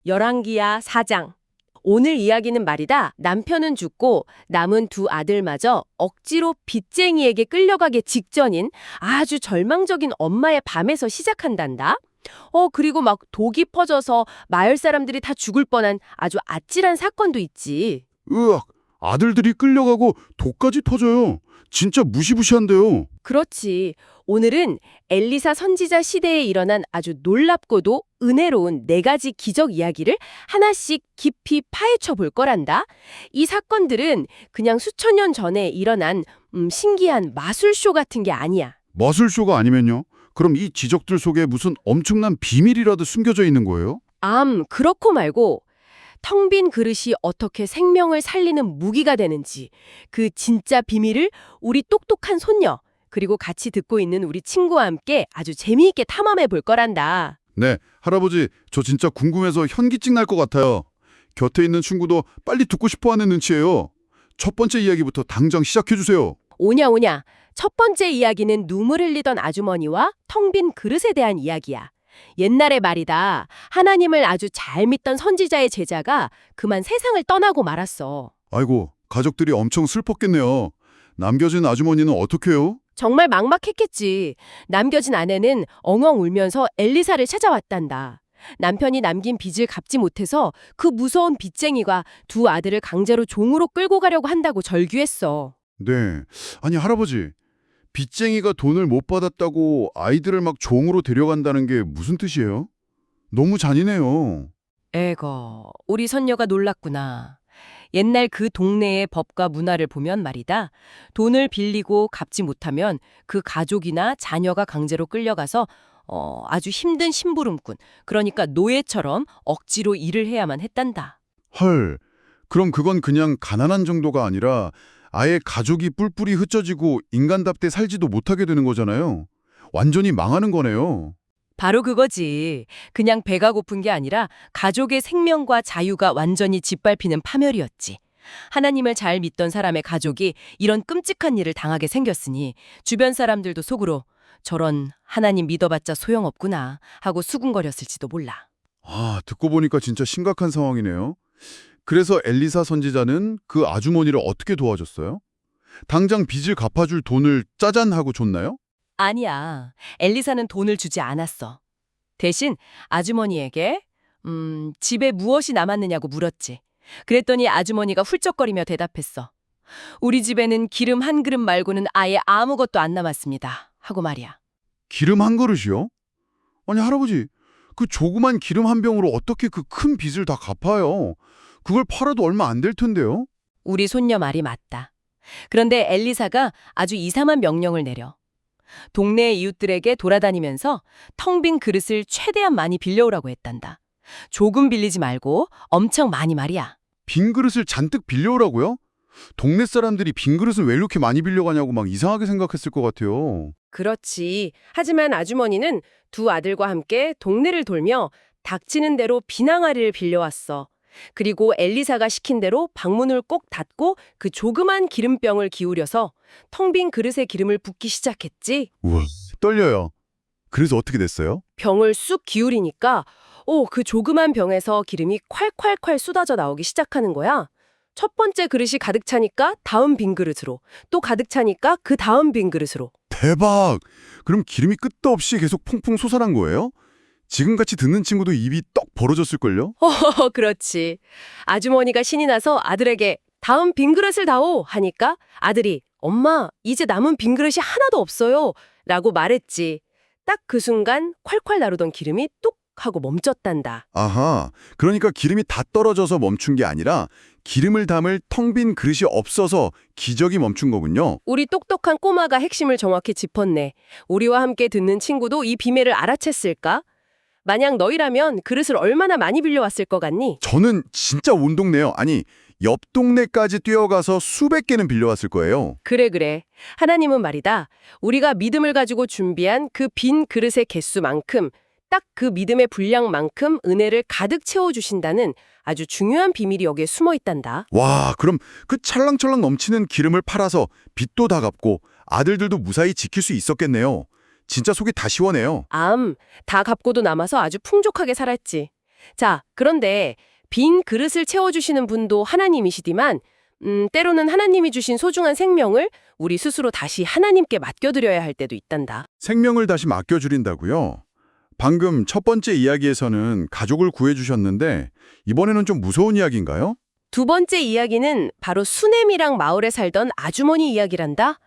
열왕기야 4장. 오늘 이야기는 말이다. 남편은 죽고 남은 두 아들마저 억지로 빚쟁이에게 끌려가기 직전인 아주 절망적인 엄마의 밤에서 시작한단다. 그리고 막 독이 퍼져서 마을 사람들이 다 죽을 뻔한 아주 아찔한 사건도 있지. 으악, 아들들이 끌려가고 독까지 터져요. 진짜 무시무시한데요. 그렇지. 오늘은 엘리사 선지자 시대에 일어난 아주 놀랍고도 은혜로운 4가지 기적 이야기를 하나씩 깊이 파헤쳐 볼 거란다. 이 사건들은 그냥 수천 년 전에 일어난 신기한 마술쇼 같은 게 아니야. 마술쇼가 아니면요? 그럼 이 지적들 속에 무슨 엄청난 비밀이라도 숨겨져 있는 거예요? 그렇고 말고 텅 빈 그릇이 어떻게 생명을 살리는 무기가 되는지 그 진짜 비밀을 우리 똑똑한 손녀 그리고 같이 듣고 있는 우리 친구와 함께 아주 재미있게 탐험해 볼 거란다. 네, 할아버지, 저 진짜 궁금해서 현기증 날 것 같아요. 곁에 있는 친구도 빨리 듣고 싶어하는 눈치예요. 첫 번째 이야기부터 당장 시작해주세요. 오냐. 첫 번째 이야기는 눈물 흘리던 아주머니와 텅 빈 그릇에 대한 이야기야. 옛날에 말이다. 하나님을 아주 잘 믿던 선지자의 제자가 그만 세상을 떠나고 말았어. 아이고, 가족들이 엄청 슬펐겠네요. 남겨진 아주머니는 어떡해요? 정말 막막했겠지. 남겨진 아내는 엉엉 울면서 엘리사를 찾아왔단다. 남편이 남긴 빚을 갚지 못해서 그 무서운 빚쟁이가 두 아들을 강제로 종으로 끌고 가려고 한다고 절규했어. 네, 아니 할아버지, 빚쟁이가 돈을 못 받았다고 아이들을 막 종으로 데려간다는 게 무슨 뜻이에요? 너무 잔인해요. 에거, 우리 선녀가 놀랐구나. 옛날 그 동네의 법과 문화를 보면 말이다. 돈을 빌리고 갚지 못하면 그 가족이나 자녀가 강제로 끌려가서 아주 힘든 심부름꾼, 그러니까 노예처럼 억지로 일을 해야만 했단다. 헐, 그럼 그건 그냥 가난한 정도가 아니라 아예 가족이 뿔뿔이 흩어지고 인간답게 살지도 못하게 되는 거잖아요. 완전히 망하는 거네요. 바로 그거지. 그냥 배가 고픈 게 아니라 가족의 생명과 자유가 완전히 짓밟히는 파멸이었지. 하나님을 잘 믿던 사람의 가족이 이런 끔찍한 일을 당하게 생겼으니 주변 사람들도 속으로 저런 하나님 믿어봤자 소용없구나 하고 수군거렸을지도 몰라. 아, 듣고 보니까 진짜 심각한 상황이네요. 그래서 엘리사 선지자는 그 아주머니를 어떻게 도와줬어요? 당장 빚을 갚아줄 돈을 짜잔 하고 줬나요? 아니야. 엘리사는 돈을 주지 않았어. 대신 아주머니에게 집에 무엇이 남았느냐고 물었지. 그랬더니 아주머니가 훌쩍거리며 대답했어. 우리 집에는 기름 한 그릇 말고는 아예 아무것도 안 남았습니다. 하고 말이야. 기름 한 그릇이요? 아니 할아버지, 그 조그만 기름 한 병으로 어떻게 그 큰 빚을 다 갚아요? 그걸 팔아도 얼마 안 될 텐데요? 우리 손녀 말이 맞다. 그런데 엘리사가 아주 이상한 명령을 내려. 동네 이웃들에게 돌아다니면서 텅 빈 그릇을 최대한 많이 빌려오라고 했단다. 조금 빌리지 말고 엄청 많이 말이야. 빈 그릇을 잔뜩 빌려오라고요? 동네 사람들이 빈 그릇을 왜 이렇게 많이 빌려가냐고 막 이상하게 생각했을 것 같아요. 그렇지. 하지만 아주머니는 두 아들과 함께 동네를 돌며 닥치는 대로 비낭아리를 빌려왔어. 그리고 엘리사가 시킨 대로 방문을 꼭 닫고 그 조그만 기름병을 기울여서 텅 빈 그릇에 기름을 붓기 시작했지. 우와, 떨려요. 그래서 어떻게 됐어요? 병을 쑥 기울이니까 그 조그만 병에서 기름이 콸콸콸 쏟아져 나오기 시작하는 거야. 첫 번째 그릇이 가득 차니까 다음 빈 그릇으로, 또 가득 차니까 그 다음 빈 그릇으로. 대박! 그럼 기름이 끝도 없이 계속 퐁퐁 솟아난 거예요? 지금같이 듣는 친구도 입이 떡 벌어졌을걸요? 그렇지. 아주머니가 신이 나서 아들에게 다음 빈 그릇을 다오 하니까 아들이 엄마, 이제 남은 빈 그릇이 하나도 없어요 라고 말했지. 딱 그 순간 콸콸 나르던 기름이 뚝 하고 멈췄단다. 아하, 그러니까 기름이 다 떨어져서 멈춘 게 아니라 기름을 담을 텅 빈 그릇이 없어서 기적이 멈춘 거군요. 우리 똑똑한 꼬마가 핵심을 정확히 짚었네. 우리와 함께 듣는 친구도 이 비밀을 알아챘을까? 만약 너희라면 그릇을 얼마나 많이 빌려왔을 것 같니? 저는 진짜 온 동네요. 아니, 옆 동네까지 뛰어가서 수백 개는 빌려왔을 거예요. 그래. 하나님은 말이다. 우리가 믿음을 가지고 준비한 그 빈 그릇의 개수만큼 딱 그 믿음의 분량만큼 은혜를 가득 채워주신다는 아주 중요한 비밀이 여기에 숨어 있단다. 와, 그럼 그 찰랑찰랑 넘치는 기름을 팔아서 빚도 다 갚고 아들들도 무사히 지킬 수 있었겠네요. 진짜 속이 다 시원해요. 다 갚고도 남아서 아주 풍족하게 살았지. 자, 그런데 빈 그릇을 채워주시는 분도 하나님이시지만 때로는 하나님이 주신 소중한 생명을 우리 스스로 다시 하나님께 맡겨드려야 할 때도 있단다. 생명을 다시 맡겨주린다고요? 방금 첫 번째 이야기에서는 가족을 구해주셨는데 이번에는 좀 무서운 이야기인가요? 두 번째 이야기는 바로 수넴이랑 마을에 살던 아주머니 이야기란다.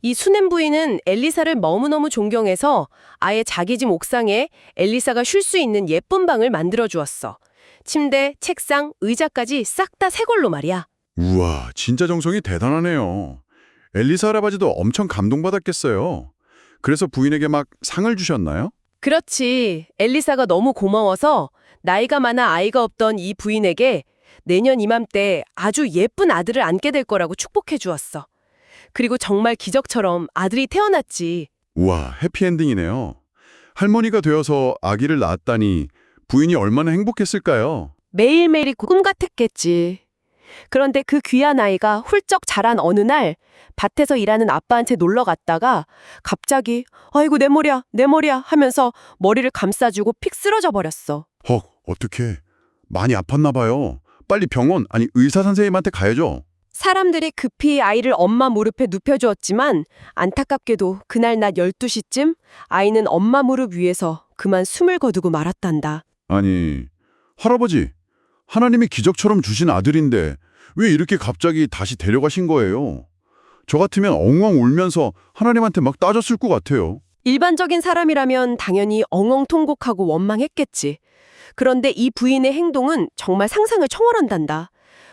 이 수넴 부인은 엘리사를 너무너무 존경해서 아예 자기 집 옥상에 엘리사가 쉴 수 있는 예쁜 방을 만들어 주었어. 침대, 책상, 의자까지 싹 다 새 걸로 말이야. 우와, 진짜 정성이 대단하네요. 엘리사 할아버지도 엄청 감동받았겠어요. 그래서 부인에게 막 상을 주셨나요? 그렇지. 엘리사가 너무 고마워서 나이가 많아 아이가 없던 이 부인에게 내년 이맘때 아주 예쁜 아들을 안게 될 거라고 축복해 주었어. 그리고 정말 기적처럼 아들이 태어났지. 우와, 해피엔딩이네요. 할머니가 되어서 아기를 낳았다니 부인이 얼마나 행복했을까요? 매일매일이 꿈 같았겠지. 그런데 그 귀한 아이가 훌쩍 자란 어느 날 밭에서 일하는 아빠한테 놀러 갔다가 갑자기 아이고 내 머리야 하면서 머리를 감싸주고 픽 쓰러져 버렸어. 헉, 어떡해. 많이 아팠나 봐요. 빨리 병원, 아니 의사 선생님한테 가야죠. 사람들이 급히 아이를 엄마 무릎에 눕혀주었지만 안타깝게도 그날 낮 12시쯤 아이는 엄마 무릎 위에서 그만 숨을 거두고 말았단다. 아니, 할아버지, 하나님이 기적처럼 주신 아들인데 왜 이렇게 갑자기 다시 데려가신 거예요? 저 같으면 엉엉 울면서 하나님한테 막 따졌을 것 같아요. 일반적인 사람이라면 당연히 엉엉 통곡하고 원망했겠지. 그런데 이 부인의 행동은 정말 상상을 초월한단다.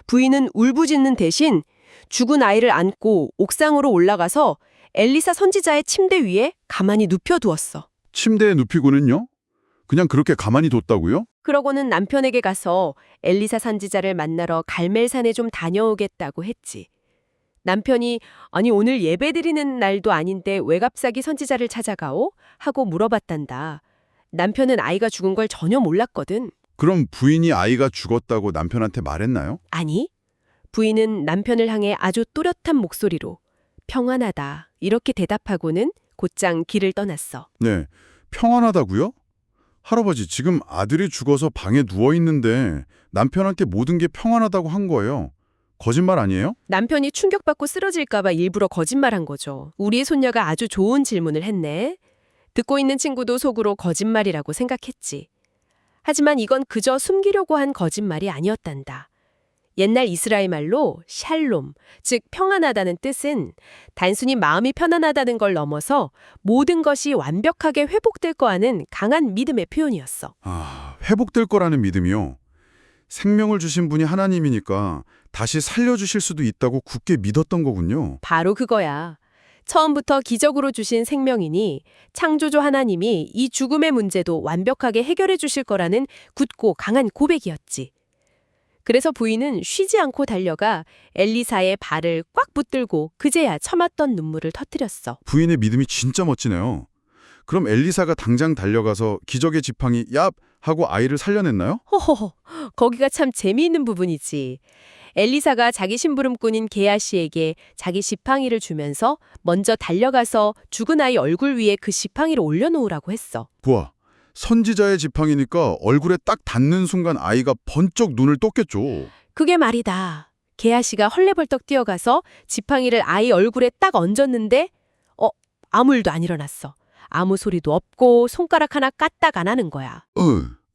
부인은 울부짖는 대신 죽은 아이를 안고 옥상으로 올라가서 엘리사 선지자의 침대 위에 가만히 눕혀두었어. 침대에 눕히고는요? 그냥 그렇게 가만히 뒀다고요? 그러고는 남편에게 가서 엘리사 선지자를 만나러 갈멜산에 좀 다녀오겠다고 했지. 남편이 아니 오늘 예배드리는 날도 아닌데 왜 갑자기 선지자를 찾아가오? 하고 물어봤단다. 남편은 아이가 죽은 걸 전혀 몰랐거든. 그럼 부인이 아이가 죽었다고 남편한테 말했나요? 아니, 부인은 남편을 향해 아주 또렷한 목소리로 평안하다 이렇게 대답하고는 곧장 길을 떠났어. 네, 평안하다고요? 할아버지, 지금 아들이 죽어서 방에 누워 있는데 남편한테 모든 게 평안하다고 한 거예요. 거짓말 아니에요? 남편이 충격받고 쓰러질까 봐 일부러 거짓말한 거죠. 우리의 손녀가 아주 좋은 질문을 했네. 듣고 있는 친구도 속으로 거짓말이라고 생각했지. 하지만 이건 그저 숨기려고 한 거짓말이 아니었단다. 옛날 이스라엘 말로 샬롬, 즉 평안하다는 뜻은 단순히 마음이 편안하다는 걸 넘어서 모든 것이 완벽하게 회복될 거라는 강한 믿음의 표현이었어. 아, 회복될 거라는 믿음이요. 생명을 주신 분이 하나님이니까 다시 살려주실 수도 있다고 굳게 믿었던 거군요. 바로 그거야. 처음부터 기적으로 주신 생명이니 창조주 하나님이 이 죽음의 문제도 완벽하게 해결해 주실 거라는 굳고 강한 고백이었지. 그래서 부인은 쉬지 않고 달려가 엘리사의 발을 꽉 붙들고 그제야 참았던 눈물을 터뜨렸어. 부인의 믿음이 진짜 멋지네요. 그럼 엘리사가 당장 달려가서 기적의 지팡이 얍! 하고 아이를 살려냈나요? 호호호, 거기가 참 재미있는 부분이지. 엘리사가 자기 심부름꾼인 게하시에게 자기 지팡이를 주면서 먼저 달려가서 죽은 아이 얼굴 위에 그 지팡이를 올려놓으라고 했어. 보아, 선지자의 지팡이니까 얼굴에 딱 닿는 순간 아이가 번쩍 눈을 떴겠죠. 그게 말이다. 게하시가 헐레벌떡 뛰어가서 지팡이를 아이 얼굴에 딱 얹었는데 아무 일도 안 일어났어. 아무 소리도 없고 손가락 하나 까딱 안 하는 거야.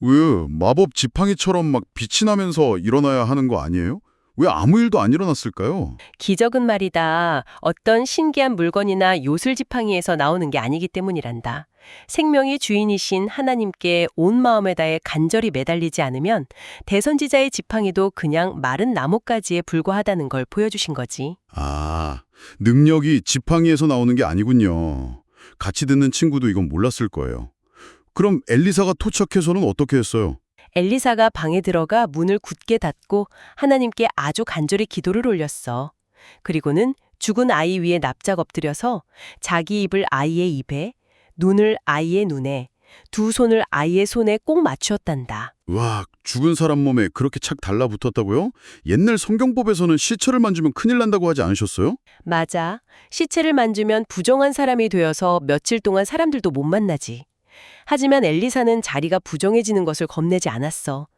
왜 마법 지팡이처럼 막 빛이 나면서 일어나야 하는 거 아니에요? 왜 아무 일도 안 일어났을까요? 기적은 말이다. 어떤 신기한 물건이나 요술 지팡이에서 나오는 게 아니기 때문이란다. 생명의 주인이신 하나님께 온 마음을 다해 간절히 매달리지 않으면 대선지자의 지팡이도 그냥 마른 나뭇가지에 불과하다는 걸 보여주신 거지. 아, 능력이 지팡이에서 나오는 게 아니군요. 같이 듣는 친구도 이건 몰랐을 거예요. 그럼 엘리사가 도착해서는 어떻게 했어요? 엘리사가 방에 들어가 문을 굳게 닫고 하나님께 아주 간절히 기도를 올렸어. 그리고는 죽은 아이 위에 납작 엎드려서 자기 입을 아이의 입에, 눈을 아이의 눈에, 두 손을 아이의 손에 꼭 맞추었단다. 와, 죽은 사람 몸에 그렇게 착 달라붙었다고요? 옛날 성경법에서는 시체를 만지면 큰일 난다고 하지 않으셨어요? 맞아. 시체를 만지면 부정한 사람이 되어서 며칠 동안 사람들도 못 만나지. 하지만 엘리사는 자리가 부정해지는 것을 겁내지 않았어.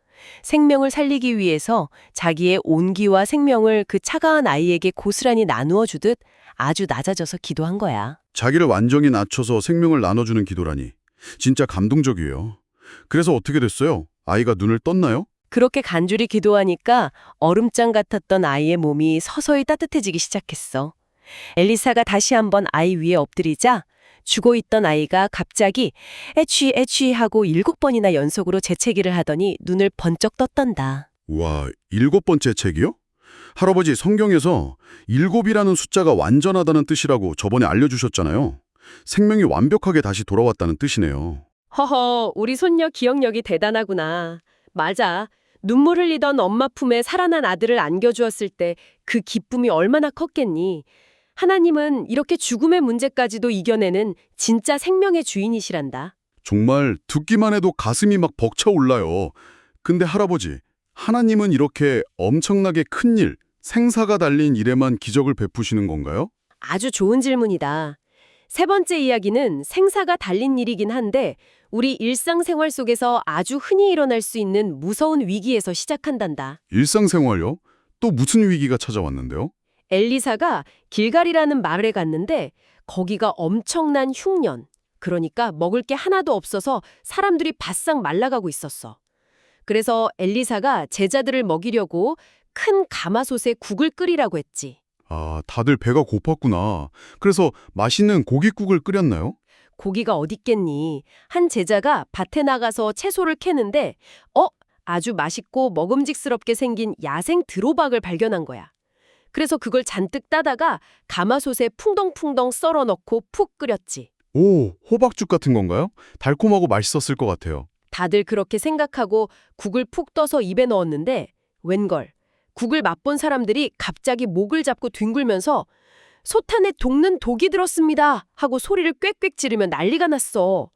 생명을 살리기 위해서 자기의 온기와 생명을 그 차가운 아이에게 고스란히 나누어 주듯 아주 낮아져서 기도한 거야. 자기를 완전히 낮춰서 생명을 나눠주는 기도라니. 진짜 감동적이에요. 그래서 어떻게 됐어요? 아이가 눈을 떴나요? 그렇게 간절히 기도하니까 얼음장 같았던 아이의 몸이 서서히 따뜻해지기 시작했어. 엘리사가 다시 한번 아이 위에 엎드리자 죽어있던 아이가 갑자기 애취 애취 하고 7번이나 연속으로 재채기를 하더니 눈을 번쩍 떴단다. 와, 7번째 책이요? 할아버지, 성경에서 7이라는 숫자가 완전하다는 뜻이라고 저번에 알려주셨잖아요. 생명이 완벽하게 다시 돌아왔다는 뜻이네요. 허허, 우리 손녀 기억력이 대단하구나. 맞아. 눈물 흘리던 엄마 품에 살아난 아들을 안겨주었을 때 그 기쁨이 얼마나 컸겠니? 하나님은 이렇게 죽음의 문제까지도 이겨내는 진짜 생명의 주인이시란다. 정말 듣기만 해도 가슴이 막 벅차올라요. 근데 할아버지, 하나님은 이렇게 엄청나게 큰 일, 생사가 달린 일에만 기적을 베푸시는 건가요? 아주 좋은 질문이다. 세 번째 이야기는 생사가 달린 일이긴 한데 우리 일상생활 속에서 아주 흔히 일어날 수 있는 무서운 위기에서 시작한단다. 일상생활요? 또 무슨 위기가 찾아왔는데요? 엘리사가 길갈이라는 마을에 갔는데 거기가 엄청난 흉년, 그러니까 먹을 게 하나도 없어서 사람들이 바싹 말라가고 있었어. 그래서 엘리사가 제자들을 먹이려고 큰 가마솥에 국을 끓이라고 했지. 아, 다들 배가 고팠구나. 그래서 맛있는 고깃국을 끓였나요? 고기가 어딨겠니? 한 제자가 밭에 나가서 채소를 캐는데 아주 맛있고 먹음직스럽게 생긴 야생 드로박을 발견한 거야. 그래서 그걸 잔뜩 따다가 가마솥에 풍덩풍덩 썰어 넣고 푹 끓였지. 오, 호박죽 같은 건가요? 달콤하고 맛있었을 것 같아요. 다들 그렇게 생각하고 국을 푹 떠서 입에 넣었는데 웬걸, 국을 맛본 사람들이 갑자기 목을 잡고 뒹굴면서 솥 안에 독는 독이 들었습니다 하고 소리를 꽥꽥 지르며 난리가 났어.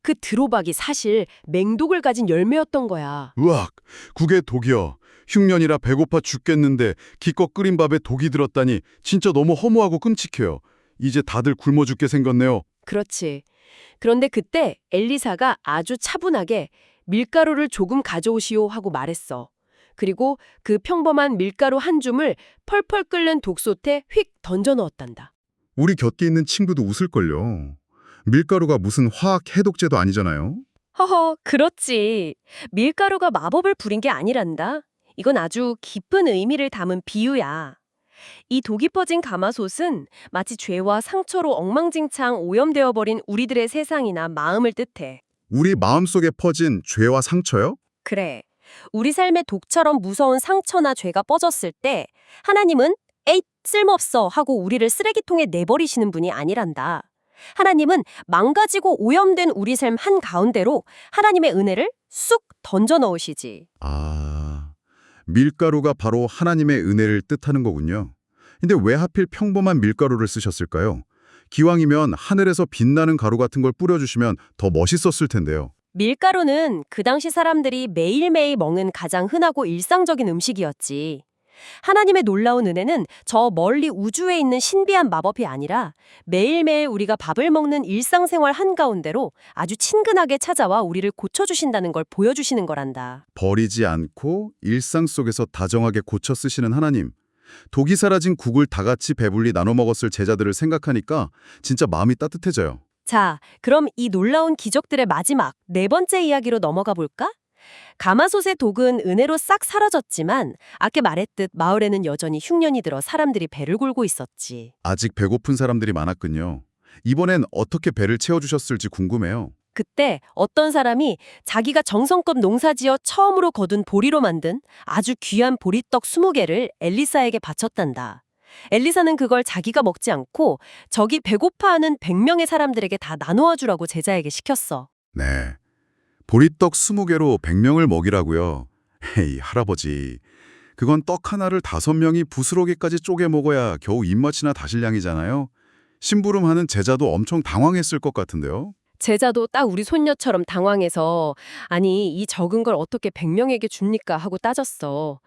그 드로박이 사실 맹독을 가진 열매였던 거야. 으악, 국에 독이요. 흉년이라 배고파 죽겠는데 기껏 끓인 밥에 독이 들었다니 진짜 너무 허무하고 끔찍해요. 이제 다들 굶어 죽게 생겼네요. 그렇지. 그런데 그때 엘리사가 아주 차분하게 밀가루를 조금 가져오시오 하고 말했어. 그리고 그 평범한 밀가루 한 줌을 펄펄 끓는 독솥에 휙 던져 넣었단다. 우리 곁에 있는 친구도 웃을걸요. 밀가루가 무슨 화학 해독제도 아니잖아요. 허허, 그렇지. 밀가루가 마법을 부린 게 아니란다. 이건 아주 깊은 의미를 담은 비유야. 이 독이 퍼진 가마솥은 마치 죄와 상처로 엉망진창 오염되어 버린 우리들의 세상이나 마음을 뜻해. 우리 마음속에 퍼진 죄와 상처요? 그래. 우리 삶에 독처럼 무서운 상처나 죄가 뻗었을 때 하나님은 에잇 쓸모없어 하고 우리를 쓰레기통에 내버리시는 분이 아니란다. 하나님은 망가지고 오염된 우리 삶 한가운데로 하나님의 은혜를 쑥 던져 넣으시지. 아, 밀가루가 바로 하나님의 은혜를 뜻하는 거군요. 근데 왜 하필 평범한 밀가루를 쓰셨을까요? 기왕이면 하늘에서 빛나는 가루 같은 걸 뿌려주시면 더 멋있었을 텐데요. 밀가루는 그 당시 사람들이 매일매일 먹는 가장 흔하고 일상적인 음식이었지. 하나님의 놀라운 은혜는 저 멀리 우주에 있는 신비한 마법이 아니라 매일매일 우리가 밥을 먹는 일상생활 한가운데로 아주 친근하게 찾아와 우리를 고쳐주신다는 걸 보여주시는 거란다. 버리지 않고 일상 속에서 다정하게 고쳐 쓰시는 하나님. 독이 사라진 국을 다 같이 배불리 나눠 먹었을 제자들을 생각하니까 진짜 마음이 따뜻해져요. 자, 그럼 이 놀라운 기적들의 마지막 네 번째 이야기로 넘어가 볼까? 가마솥의 독은 은혜로 싹 사라졌지만 아까 말했듯 마을에는 여전히 흉년이 들어 사람들이 배를 골고 있었지. 아직 배고픈 사람들이 많았군요. 이번엔 어떻게 배를 채워주셨을지 궁금해요. 그때 어떤 사람이 자기가 정성껏 농사지어 처음으로 거둔 보리로 만든 아주 귀한 보리떡 20개를 엘리사에게 바쳤단다. 엘리사는 그걸 자기가 먹지 않고 저기 배고파하는 100명의 사람들에게 다 나누어 주라고 제자에게 시켰어. 네. 보리떡 20개로 100명을 먹이라고요. 헤이, 할아버지. 그건 떡 하나를 5명이 부스러기까지 쪼개 먹어야 겨우 입맛이나 다실 양이잖아요. 심부름하는 제자도 엄청 당황했을 것 같은데요. 제자도 딱 우리 손녀처럼 당황해서 아니 이 적은 걸 어떻게 100명에게 줍니까 하고 따졌어.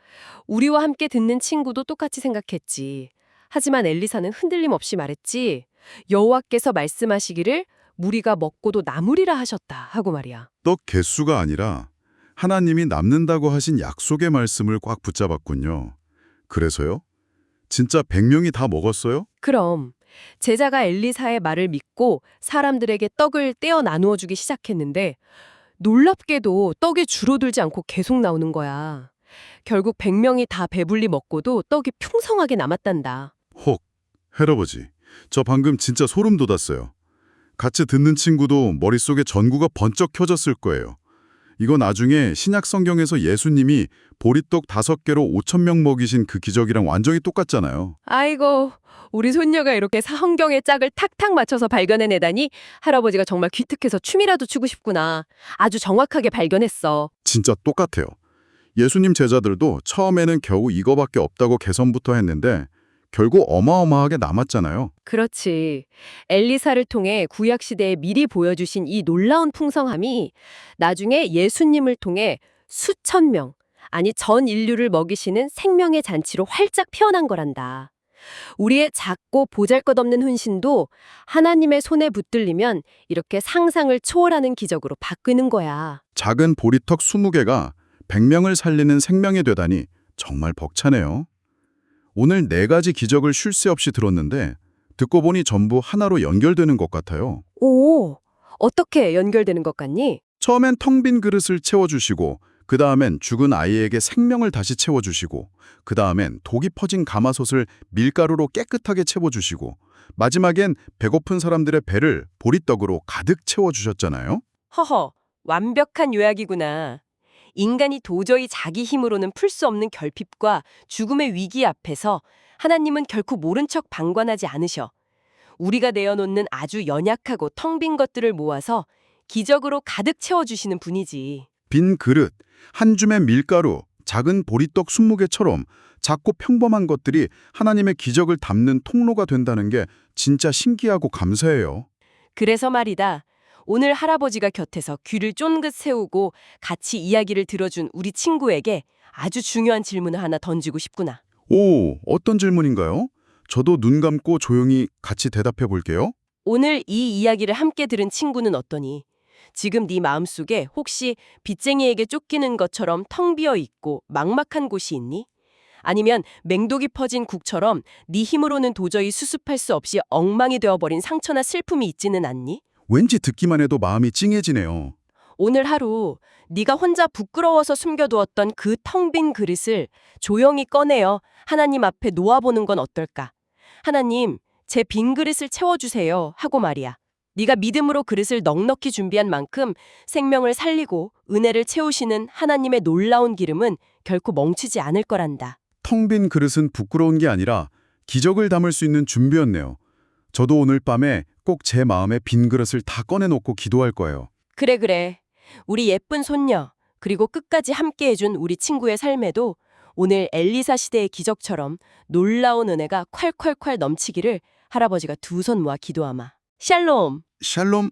우리와 함께 듣는 친구도 똑같이 생각했지. 하지만 엘리사는 흔들림 없이 말했지. 여호와께서 말씀하시기를 무리가 먹고도 남으리라 하셨다 하고 말이야. 떡 개수가 아니라 하나님이 남는다고 하신 약속의 말씀을 꽉 붙잡았군요. 그래서요? 진짜 100명이 다 먹었어요? 그럼 제자가 엘리사의 말을 믿고 사람들에게 떡을 떼어 나누어 주기 시작했는데 놀랍게도 떡이 줄어들지 않고 계속 나오는 거야. 결국 100명이 다 배불리 먹고도 떡이 풍성하게 남았단다. 혹, 할아버지, 저 방금 진짜 소름 돋았어요. 같이 듣는 친구도 머릿속에 전구가 번쩍 켜졌을 거예요. 이거 나중에 신약 성경에서 예수님이 보리떡 5개로 5,000명 먹이신 그 기적이랑 완전히 똑같잖아요. 아이고, 우리 손녀가 이렇게 성경의 짝을 탁탁 맞춰서 발견해내다니 할아버지가 정말 기특해서 춤이라도 추고 싶구나. 아주 정확하게 발견했어. 진짜 똑같아요. 예수님 제자들도 처음에는 겨우 이거밖에 없다고 개선부터 했는데 결국 어마어마하게 남았잖아요. 그렇지. 엘리사를 통해 구약시대에 미리 보여주신 이 놀라운 풍성함이 나중에 예수님을 통해 수천 명, 아니 전 인류를 먹이시는 생명의 잔치로 활짝 피어난 거란다. 우리의 작고 보잘것없는 헌신도 하나님의 손에 붙들리면 이렇게 상상을 초월하는 기적으로 바뀌는 거야. 작은 보리떡 20개가 100명을 살리는 생명이 되다니 정말 벅차네요. 오늘 4가지 기적을 쉴 새 없이 들었는데 듣고 보니 전부 하나로 연결되는 것 같아요. 오, 어떻게 연결되는 것 같니? 처음엔 텅 빈 그릇을 채워주시고 그 다음엔 죽은 아이에게 생명을 다시 채워주시고 그 다음엔 독이 퍼진 가마솥을 밀가루로 깨끗하게 채워주시고 마지막엔 배고픈 사람들의 배를 보리떡으로 가득 채워주셨잖아요. 허허, 완벽한 요약이구나. 인간이 도저히 자기 힘으로는 풀 수 없는 결핍과 죽음의 위기 앞에서 하나님은 결코 모른 척 방관하지 않으셔. 우리가 내어놓는 아주 연약하고 텅 빈 것들을 모아서 기적으로 가득 채워주시는 분이지. 빈 그릇, 한 줌의 밀가루, 작은 보리떡 20개처럼 작고 평범한 것들이 하나님의 기적을 담는 통로가 된다는 게 진짜 신기하고 감사해요. 그래서 말이다. 오늘 할아버지가 곁에서 귀를 쫑긋 세우고 같이 이야기를 들어준 우리 친구에게 아주 중요한 질문을 하나 던지고 싶구나. 오, 어떤 질문인가요? 저도 눈 감고 조용히 같이 대답해 볼게요. 오늘 이 이야기를 함께 들은 친구는 어떠니? 지금 네 마음속에 혹시 빚쟁이에게 쫓기는 것처럼 텅 비어 있고 막막한 곳이 있니? 아니면 맹독이 퍼진 국처럼 네 힘으로는 도저히 수습할 수 없이 엉망이 되어버린 상처나 슬픔이 있지는 않니? 왠지 듣기만 해도 마음이 찡해지네요. 오늘 하루 네가 혼자 부끄러워서 숨겨두었던 그 텅 빈 그릇을 조용히 꺼내어 하나님 앞에 놓아보는 건 어떨까? 하나님, 제 빈 그릇을 채워주세요 하고 말이야. 네가 믿음으로 그릇을 넉넉히 준비한 만큼 생명을 살리고 은혜를 채우시는 하나님의 놀라운 기름은 결코 멈추지 않을 거란다. 텅 빈 그릇은 부끄러운 게 아니라 기적을 담을 수 있는 준비였네요. 저도 오늘 밤에 꼭 제 마음의 빈 그릇을 다 꺼내놓고 기도할 거예요. 그래. 우리 예쁜 손녀, 그리고 끝까지 함께해준 우리 친구의 삶에도 오늘 엘리사 시대의 기적처럼 놀라운 은혜가 콸콸콸 넘치기를 할아버지가 두 손 모아 기도하마. 샬롬! 샬롬.